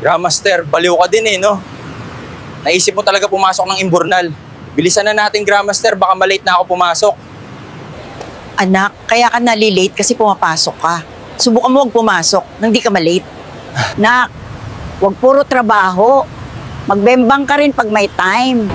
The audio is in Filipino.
Grandmaster, baliw ka din no? Naisip mo talaga pumasok ng imburnal. Bilisan na natin, Grandmaster, baka malate na ako pumasok. Anak, kaya ka nalilate kasi pumapasok ka. Subukan mo huwag pumasok nang di ka malate. Nak, huwag puro trabaho. Magbembang ka rin pag may time.